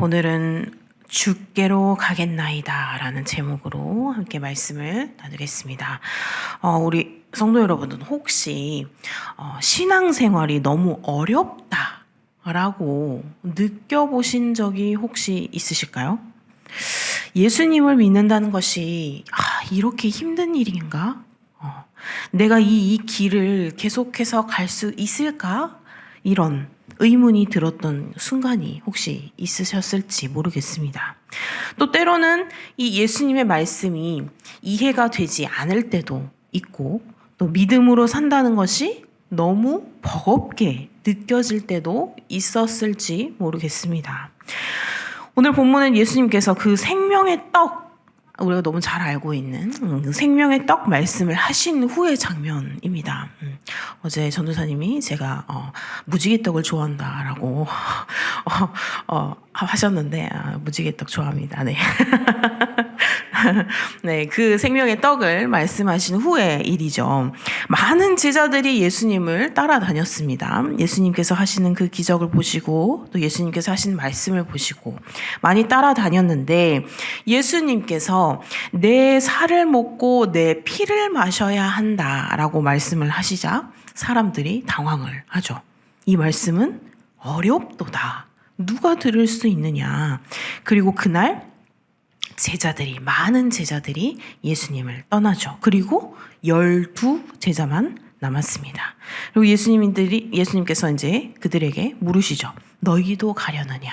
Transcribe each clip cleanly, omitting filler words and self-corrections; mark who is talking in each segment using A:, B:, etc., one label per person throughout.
A: 오늘은 주께로 가겠나이다 라는 제목으로 함께 말씀을 나누겠습니다. 우리 성도 여러분은 혹시 신앙생활이 너무 어렵다 라고 느껴보신 적이 혹시 있으실까요? 예수님을 믿는다는 것이 이렇게 힘든 일인가? 내가 이 길을 계속해서 갈 수 있을까? 이런 의문이 들었던 순간이 혹시 있으셨을지 모르겠습니다. 또 때로는 이 예수님의 말씀이 이해가 되지 않을 때도 있고, 또 믿음으로 산다는 것이 너무 버겁게 느껴질 때도 있었을지 모르겠습니다. 오늘 본문은 예수님께서 그 생명의 떡, 우리가 너무 잘 알고 있는 생명의 떡 말씀을 하신 후의 장면입니다. 어제 전도사님이 제가 무지개떡을 좋아한다라고 하셨는데 무지개떡 좋아합니다. 네. 네, 그 생명의 떡을 말씀하신 후의 일이죠. 많은 제자들이 예수님을 따라다녔습니다. 예수님께서 하시는 그 기적을 보시고 또 예수님께서 하신 말씀을 보시고 많이 따라다녔는데 예수님께서 내 살을 먹고 내 피를 마셔야 한다라고 말씀을 하시자 사람들이 당황을 하죠. 이 말씀은 어렵도다. 누가 들을 수 있느냐. 그리고 그날 많은 제자들이 예수님을 떠나죠. 그리고 12제자만 남았습니다. 그리고 예수님께서 이제 그들에게 물으시죠. 너희도 가려느냐?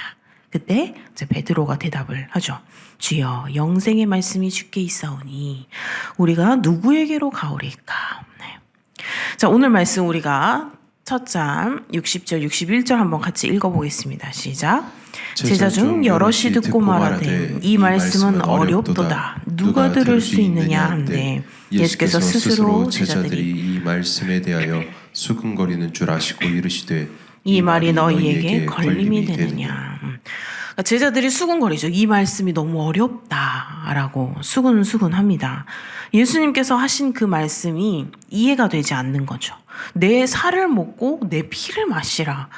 A: 그때 이제 베드로가 대답을 하죠. 주여, 영생의 말씀이 주께 있사오니 우리가 누구에게로 가오리까? 네. 자, 오늘 말씀 우리가 첫 장 60절, 61절 한번 같이 읽어보겠습니다. 시작. 제자 중 여럿이 듣고 말하되 이 말씀은 어렵도다. 누가 들을 수 있느냐 한데 예수께서 스스로 제자들이
B: 이 말씀에 대하여 수근거리는 줄 아시고 이르시되
A: 이 말이 너희에게 걸림이 되느냐. 제자들이 수근거리죠. 이 말씀이 너무 어렵다라고 수근수근합니다. 예수님께서 하신 그 말씀이 이해가 되지 않는 거죠. 내 살을 먹고 내 피를 마시라.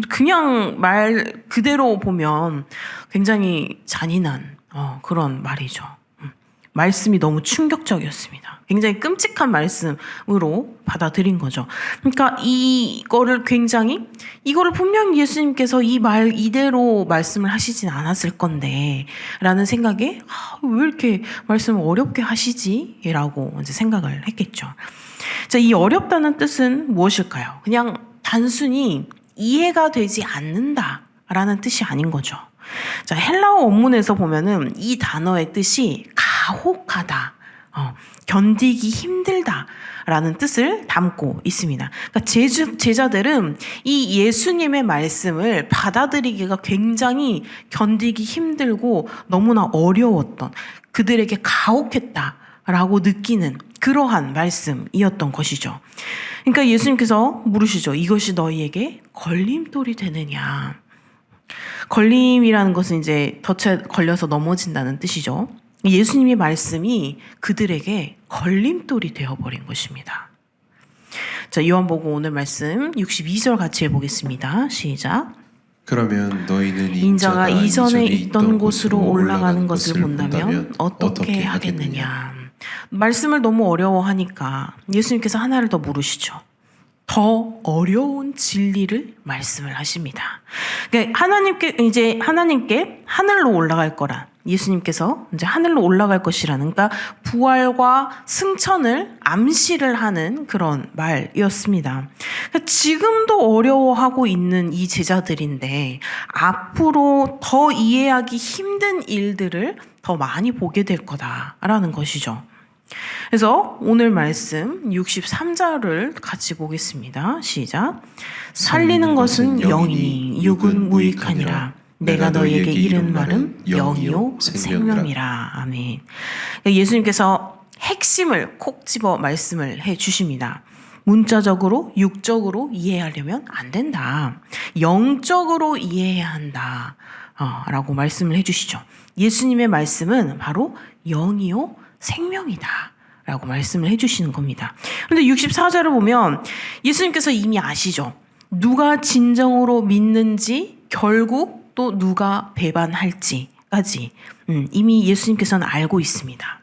A: 그냥 말 그대로 보면 굉장히 잔인한 그런 말이죠. 말씀이 너무 충격적이었습니다. 굉장히 끔찍한 말씀으로 받아들인 거죠. 그러니까 이거를 분명히 예수님께서 이 말 이대로 말씀을 하시진 않았을 건데 라는 생각에 왜 이렇게 말씀을 어렵게 하시지? 라고 이제 생각을 했겠죠. 자, 이 어렵다는 뜻은 무엇일까요? 그냥 단순히 이해가 되지 않는다라는 뜻이 아닌 거죠. 자, 헬라어 원문에서 보면은 이 단어의 뜻이 가혹하다, 견디기 힘들다라는 뜻을 담고 있습니다. 그러니까 제자들은 이 예수님의 말씀을 받아들이기가 굉장히 견디기 힘들고 너무나 어려웠던, 그들에게 가혹했다라고 느끼는 그러한 말씀이었던 것이죠. 그러니까 예수님께서 물으시죠. 이것이 너희에게 걸림돌이 되느냐. 걸림이라는 것은 이제 덫에 걸려서 넘어진다는 뜻이죠. 예수님의 말씀이 그들에게 걸림돌이 되어버린 것입니다. 자, 요한복음 오늘 말씀 62절 같이 해보겠습니다. 시작.
B: 그러면 너희는
A: 인자가 이전에 있던 곳으로 올라가는 것을 본다면 어떻게 하겠느냐. 말씀을 너무 어려워하니까 예수님께서 하나를 더 물으시죠. 더 어려운 진리를 말씀을 하십니다. 그러니까 하나님께 하늘로 올라갈 거라. 예수님께서 이제 하늘로 올라갈 것이라는, 그러니까 부활과 승천을 암시를 하는 그런 말이었습니다. 그러니까 지금도 어려워하고 있는 이 제자들인데 앞으로 더 이해하기 힘든 일들을 더 많이 보게 될 거다라는 것이죠. 그래서 오늘 말씀 63절을 같이 보겠습니다. 시작. 살리는 것은 영이니 육은 무익하니라. 내가 너희에게 이른 말은 영이요 생명이라. 아멘. 예수님께서 핵심을 콕 집어 말씀을 해 주십니다. 문자적으로 육적으로 이해하려면 안 된다. 영적으로 이해해야 한다. 라고 말씀을 해 주시죠. 예수님의 말씀은 바로 영이요 생명이다 라고 말씀을 해주시는 겁니다. 그런데 64절을 보면 예수님께서 이미 아시죠. 누가 진정으로 믿는지 결국 또 누가 배반할지까지 이미 예수님께서는 알고 있습니다.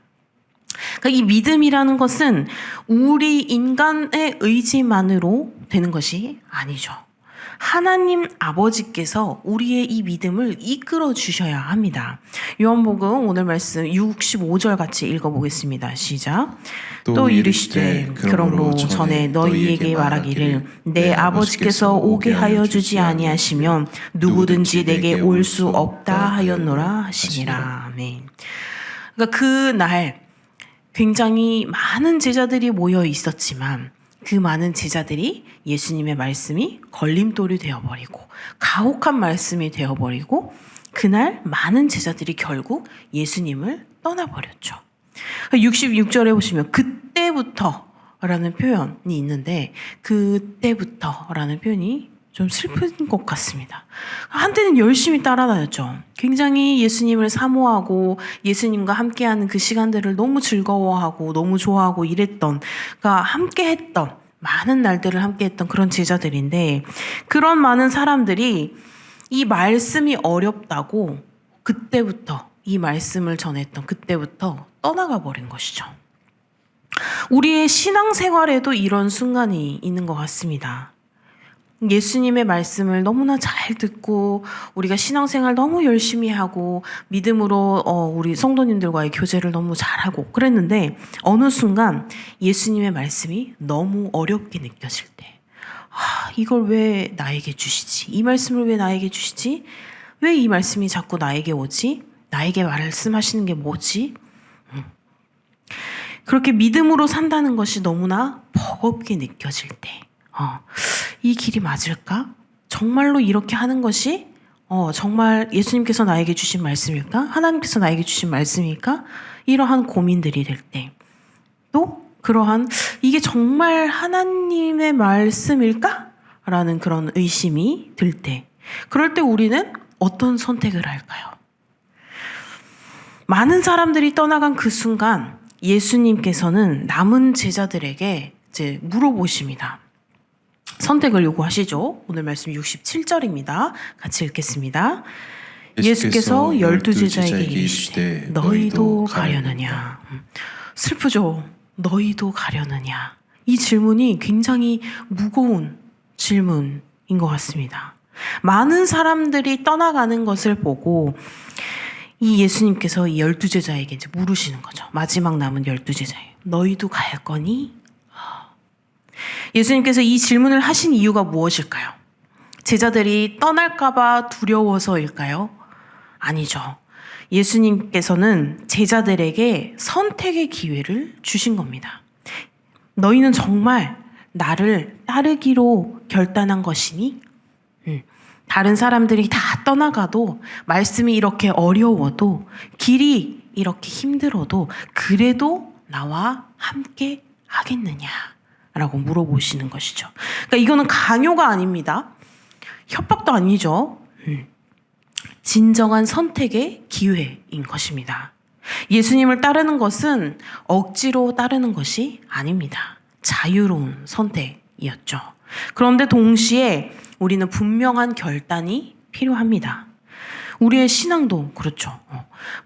A: 그러니까 이 믿음이라는 것은 우리 인간의 의지만으로 되는 것이 아니죠. 하나님 아버지께서 우리의 이 믿음을 이끌어 주셔야 합니다. 요한복음 오늘 말씀 65절 같이 읽어보겠습니다. 시작. 또 이르시되 그러므로 전에 너희에게 말하기를 내 아버지께서 오게 하여 주지 아니하시면 누구든지 내게 올 수 없다 하였노라 하시니라. 아멘. 그러니까 그날 굉장히 많은 제자들이 모여 있었지만 그 많은 제자들이 예수님의 말씀이 걸림돌이 되어버리고 가혹한 말씀이 되어버리고 그날 많은 제자들이 결국 예수님을 떠나버렸죠. 66절에 보시면 그때부터라는 표현이 있는데 그때부터라는 표현이 좀 슬픈 것 같습니다. 한때는 열심히 따라다녔죠. 굉장히 예수님을 사모하고 예수님과 함께하는 그 시간들을 너무 즐거워하고 너무 좋아하고 이랬던, 그러니까 함께했던 많은 날들을 함께했던 그런 제자들인데 그런 많은 사람들이 이 말씀이 어렵다고 그때부터 이 말씀을 전했던 그때부터 떠나가 버린 것이죠. 우리의 신앙생활에도 이런 순간이 있는 것 같습니다. 예수님의 말씀을 너무나 잘 듣고 우리가 신앙생활 너무 열심히 하고 믿음으로 우리 성도님들과의 교제를 너무 잘하고 그랬는데 어느 순간 예수님의 말씀이 너무 어렵게 느껴질 때 이걸 왜 나에게 주시지? 이 말씀을 왜 나에게 주시지? 왜 이 말씀이 자꾸 나에게 오지? 나에게 말씀하시는 게 뭐지? 그렇게 믿음으로 산다는 것이 너무나 버겁게 느껴질 때 이 길이 맞을까? 정말로 이렇게 하는 것이 정말 예수님께서 나에게 주신 말씀일까? 하나님께서 나에게 주신 말씀일까? 이러한 고민들이 될 때, 또 그러한 이게 정말 하나님의 말씀일까? 라는 그런 의심이 들 때, 그럴 때 우리는 어떤 선택을 할까요? 많은 사람들이 떠나간 그 순간 예수님께서는 남은 제자들에게 이제 물어보십니다. 선택을 요구하시죠. 오늘 말씀 67절입니다. 같이 읽겠습니다. 예수께서 12제자에게 이르시되 너희도 가려느냐. 슬프죠. 너희도 가려느냐. 이 질문이 굉장히 무거운 질문인 것 같습니다. 많은 사람들이 떠나가는 것을 보고 이 예수님께서 이 12제자에게 이제 물으시는 거죠. 마지막 남은 12제자에 너희도 갈 거니? 예수님께서 이 질문을 하신 이유가 무엇일까요? 제자들이 떠날까봐 두려워서일까요? 아니죠. 예수님께서는 제자들에게 선택의 기회를 주신 겁니다. 너희는 정말 나를 따르기로 결단한 것이니? 다른 사람들이 다 떠나가도 말씀이 이렇게 어려워도 길이 이렇게 힘들어도 그래도 나와 함께 하겠느냐? 라고 물어보시는 것이죠. 그러니까 이거는 강요가 아닙니다. 협박도 아니죠. 진정한 선택의 기회인 것입니다. 예수님을 따르는 것은 억지로 따르는 것이 아닙니다. 자유로운 선택이었죠. 그런데 동시에 우리는 분명한 결단이 필요합니다. 우리의 신앙도 그렇죠.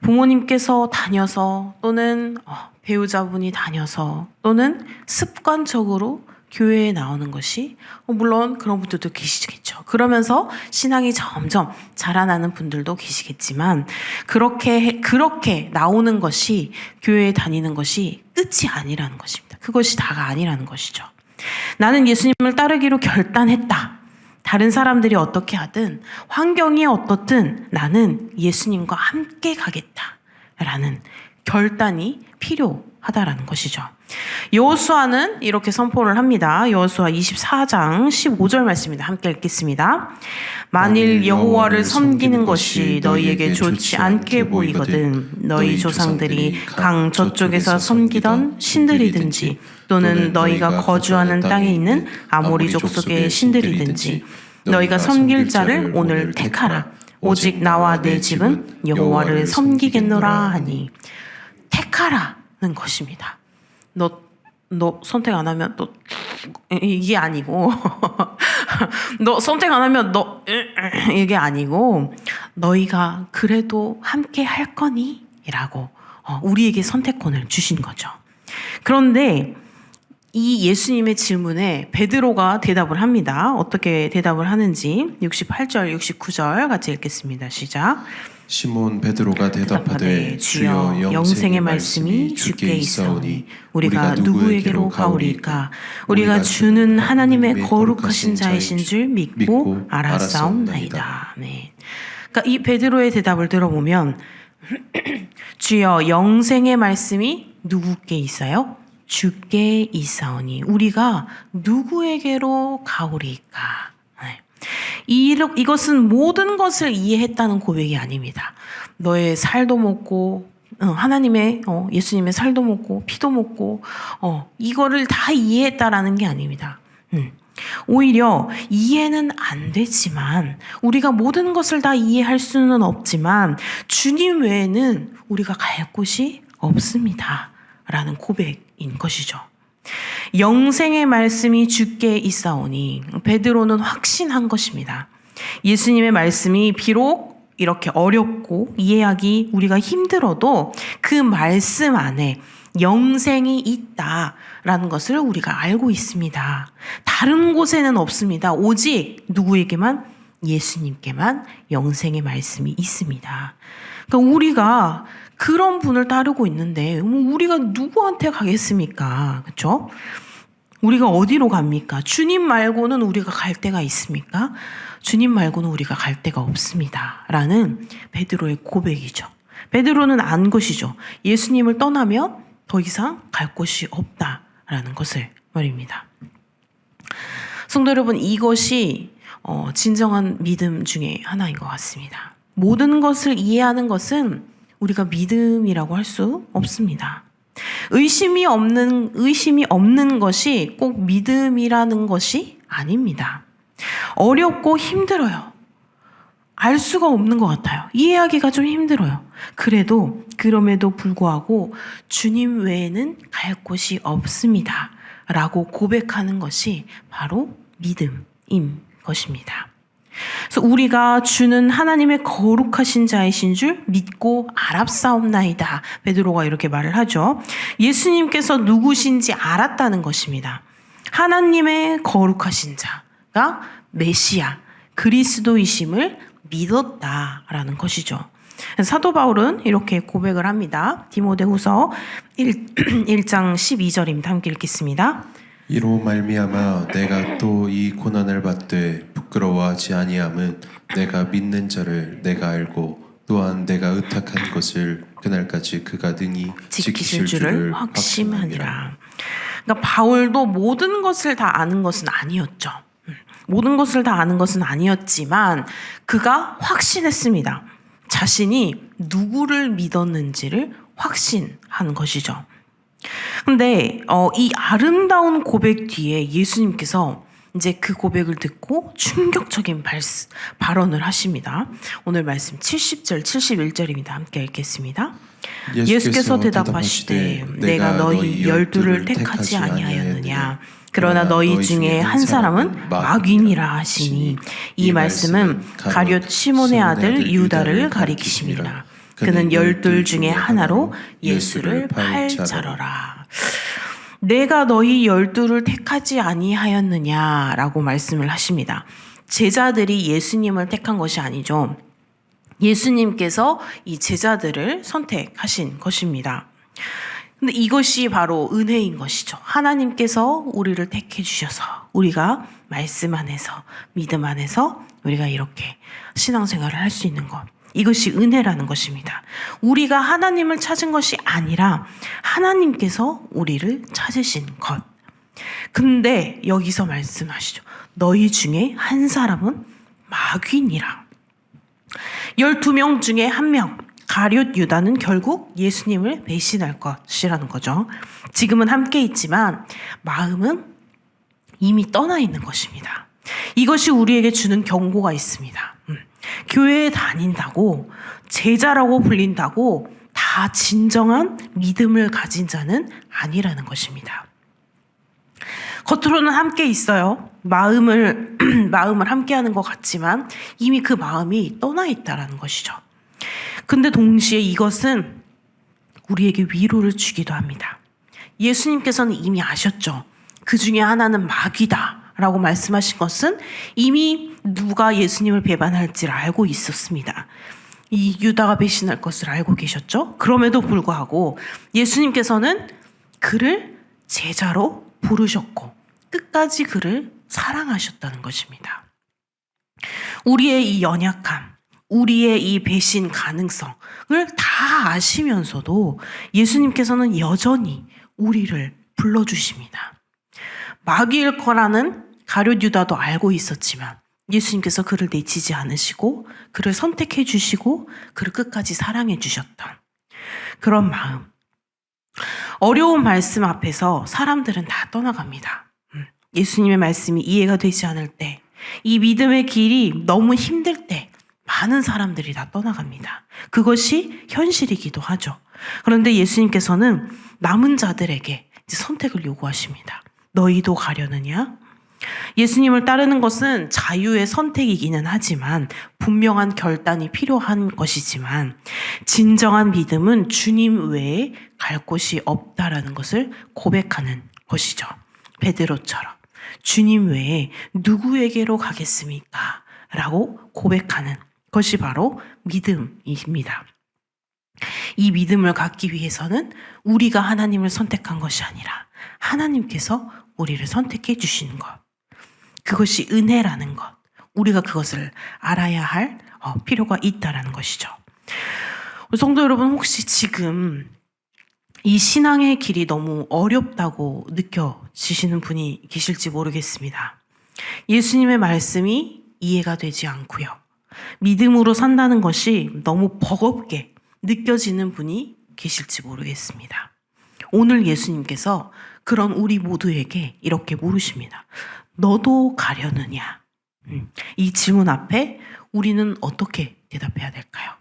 A: 부모님께서 다녀서 또는 배우자분이 다녀서 또는 습관적으로 교회에 나오는 것이 물론 그런 분들도 계시겠죠. 그러면서 신앙이 점점 자라나는 분들도 계시겠지만 그렇게 나오는 것이 교회에 다니는 것이 끝이 아니라는 것입니다. 그것이 다가 아니라는 것이죠. 나는 예수님을 따르기로 결단했다. 다른 사람들이 어떻게 하든 환경이 어떻든 나는 예수님과 함께 가겠다라는 결단이 필요하다라는 것이죠. 여호수아는 이렇게 선포를 합니다. 여호수아 24장 15절 말씀입니다. 함께 읽겠습니다. 만일 여호와를 섬기는 것이 너희에게 좋지 않게 보이거든 너희 조상들이 강 저쪽에서 섬기던 신들이든지 또는 너희가 거주하는 땅에 있는 아모리 족속의 신들이든지 너희가 섬길 자를 오늘 택하라. 오직 나와 내 집은 여호와를 섬기겠노라 하니. 택하라는 것입니다. 너 선택 안 하면 너 이게 아니고 너 선택 안 하면 너 이게 아니고 너희가 그래도 함께 할 거니? 라고 우리에게 선택권을 주신 거죠. 그런데 이 예수님의 질문에 베드로가 대답을 합니다. 어떻게 대답을 하는지 68절, 69절 같이 읽겠습니다. 시작.
B: 시몬 베드로가 대답하되 주여 영생의 말씀이 주께 있사오니 우리가 누구에게로 가오리까? 우리가 주는 하나님의 거룩하신 자이신 줄 믿고 알았사옵나이다. 네. 그러니까 이 베드로의 대답을 들어보면 주여 영생의 말씀이 누구께 있어요? 주께 있사오니 우리가 누구에게로 가오리까? 네. 이것은 모든 것을 이해했다는 고백이 아닙니다. 너의 살도 먹고 하나님의 예수님의 살도 먹고 피도 먹고 이거를 다 이해했다라는 게 아닙니다. 오히려 이해는 안 되지만 우리가 모든 것을 다 이해할 수는 없지만 주님 외에는 우리가 갈 곳이 없습니다. 라는 고백인 것이죠. 영생의 말씀이 주께 있사오니 베드로는 확신한 것입니다. 예수님의 말씀이 비록 이렇게 어렵고 이해하기 우리가 힘들어도 그 말씀 안에 영생이 있다라는 것을 우리가 알고 있습니다. 다른 곳에는 없습니다. 오직 누구에게만? 예수님께만 영생의 말씀이 있습니다. 그러니까 우리가 그런 분을 따르고 있는데 우리가 누구한테 가겠습니까? 그렇죠? 우리가 어디로 갑니까? 주님 말고는 우리가 갈 데가 있습니까? 주님 말고는 우리가 갈 데가 없습니다. 라는 베드로의 고백이죠. 베드로는 안 것이죠. 예수님을 떠나면 더 이상 갈 곳이 없다라는 것을 말입니다. 성도 여러분, 이것이 진정한 믿음 중에 하나인 것 같습니다. 모든 것을 이해하는 것은 우리가 믿음이라고 할 수 없습니다. 의심이 없는 것이 꼭 믿음이라는 것이 아닙니다. 어렵고 힘들어요. 알 수가 없는 것 같아요. 이해하기가 좀 힘들어요. 그럼에도 불구하고 주님 외에는 갈 곳이 없습니다. 라고 고백하는 것이 바로 믿음인 것입니다. 그래서 우리가 주는 하나님의 거룩하신 자이신 줄 믿고 알았사옵나이다. 베드로가 이렇게 말을 하죠. 예수님께서 누구신지 알았다는 것입니다. 하나님의 거룩하신 자가 메시아, 그리스도이심을 믿었다라는 것이죠. 사도 바울은 이렇게 고백을 합니다. 디모데후서 1장 12절입니다. 함께 읽겠습니다. 이로 말미암아 내가 또 이 고난을 받되 부끄러워하지 아니함은 내가 믿는 자를 내가 알고 또한 내가 의탁한 것을 그날까지 그가 능히 지키실 줄을 확신하니라. 그러니까 바울도 모든 것을 다 아는 것은 아니었죠. 모든 것을 다 아는 것은 아니었지만 그가 확신했습니다. 자신이 누구를 믿었는지를 확신한 것이죠. 근데 이 아름다운 고백 뒤에 예수님께서 이제 그 고백을 듣고 충격적인 발언을 하십니다. 오늘 말씀 70절, 71절입니다. 함께 읽겠습니다. 예수께서 대답하시되 내가 너희 12를 택하지 아니하였느냐. 그러나 너희 중에 한 사람은 마귀니라 하시니 이 말씀은 가룟 시몬의 아들 유다를 가리키심이라. 그는 12 중에 하나로 예수를 팔 자러라. 내가 너희 12를 택하지 아니하였느냐라고 말씀을 하십니다. 제자들이 예수님을 택한 것이 아니죠. 예수님께서 이 제자들을 선택하신 것입니다. 근데 이것이 바로 은혜인 것이죠. 하나님께서 우리를 택해 주셔서 우리가 말씀 안에서 믿음 안에서 우리가 이렇게 신앙생활을 할 수 있는 것. 이것이 은혜라는 것입니다. 우리가 하나님을 찾은 것이 아니라 하나님께서 우리를 찾으신 것. 근데 여기서 말씀하시죠. 너희 중에 한 사람은 마귀니라. 12명 중에 한 명. 가룟 유다는 결국 예수님을 배신할 것이라는 거죠. 지금은 함께 있지만 마음은 이미 떠나 있는 것입니다. 이것이 우리에게 주는 경고가 있습니다. 교회에 다닌다고 제자라고 불린다고 다 진정한 믿음을 가진 자는 아니라는 것입니다. 겉으로는 함께 있어요.
A: 마음을 함께하는 것 같지만 이미 그 마음이 떠나 있다라는 것이죠. 근데 동시에 이것은 우리에게 위로를 주기도 합니다. 예수님께서는 이미 아셨죠. 그 중에 하나는 마귀다 라고 말씀하신 것은 이미 누가 예수님을 배반할지를 알고 있었습니다. 이 유다가 배신할 것을 알고 계셨죠. 그럼에도 불구하고 예수님께서는 그를 제자로 부르셨고 끝까지 그를 사랑하셨다는 것입니다. 우리의 이 연약함, 우리의 이 배신 가능성을 다 아시면서도 예수님께서는 여전히 우리를 불러주십니다. 마귀일 거라는 가룟 유다도 알고 있었지만 예수님께서 그를 내치지 않으시고 그를 선택해 주시고 그를 끝까지 사랑해 주셨던 그런 마음. 어려운 말씀 앞에서 사람들은 다 떠나갑니다. 예수님의 말씀이 이해가 되지 않을 때, 이 믿음의 길이 너무 힘들 때 많은 사람들이 다 떠나갑니다. 그것이 현실이기도 하죠. 그런데 예수님께서는 남은 자들에게 이제 선택을 요구하십니다. 너희도 가려느냐? 예수님을 따르는 것은 자유의 선택이기는 하지만 분명한 결단이 필요한 것이지만 진정한 믿음은 주님 외에 갈 곳이 없다라는 것을 고백하는 것이죠. 베드로처럼 주님 외에 누구에게로 가겠습니까? 라고 고백하는 것이 바로 믿음입니다. 이 믿음을 갖기 위해서는 우리가 하나님을 선택한 것이 아니라 하나님께서 우리를 선택해 주시는 것. 그것이 은혜라는 것. 우리가 그것을 알아야 할 필요가 있다라는 것이죠. 성도 여러분, 혹시 지금 이 신앙의 길이 너무 어렵다고 느껴지시는 분이 계실지 모르겠습니다. 예수님의 말씀이 이해가 되지 않고요. 믿음으로 산다는 것이 너무 버겁게 느껴지는 분이 계실지 모르겠습니다. 오늘 예수님께서 그런 우리 모두에게 이렇게 물으십니다. 너도 가려느냐? 이 질문 앞에 우리는 어떻게 대답해야 될까요?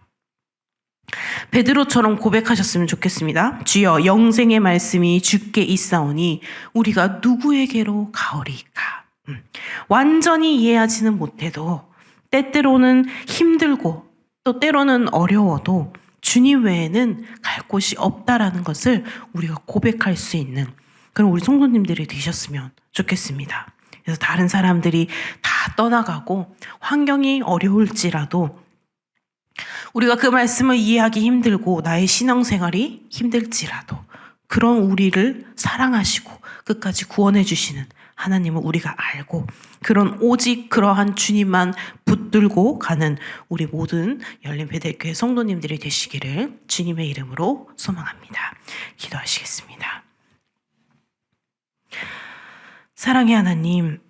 A: 베드로처럼 고백하셨으면 좋겠습니다. 주여, 영생의 말씀이 주께 있사오니 우리가 누구에게로 가오리까? 완전히 이해하지는 못해도 때때로는 힘들고 또 때로는 어려워도 주님 외에는 갈 곳이 없다라는 것을 우리가 고백할 수 있는 그런 우리 성도님들이 되셨으면 좋겠습니다. 그래서 다른 사람들이 다 떠나가고 환경이 어려울지라도 우리가 그 말씀을 이해하기 힘들고 나의 신앙생활이 힘들지라도 그런 우리를 사랑하시고 끝까지 구원해 주시는 하나님을 우리가 알고 그런 오직 그러한 주님만 붙들고 가는 우리 모든 열린 베델교회 성도님들이 되시기를 주님의 이름으로 소망합니다. 기도하시겠습니다. 사랑의 하나님,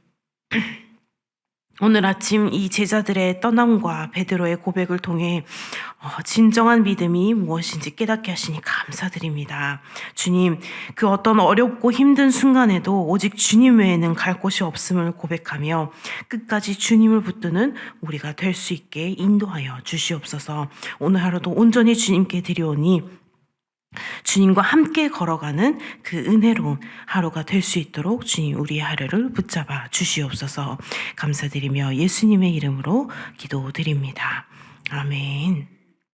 A: 오늘 아침 이 제자들의 떠남과 베드로의 고백을 통해 진정한 믿음이 무엇인지 깨닫게 하시니 감사드립니다. 주님, 그 어떤 어렵고 힘든 순간에도 오직 주님 외에는 갈 곳이 없음을 고백하며 끝까지 주님을 붙드는 우리가 될 수 있게 인도하여 주시옵소서. 오늘 하루도 온전히 주님께 드려오니 주님과 함께 걸어가는 그 은혜로운 하루가 될 수 있도록 주님 우리의 하루를 붙잡아 주시옵소서. 감사드리며 예수님의 이름으로 기도드립니다. 아멘.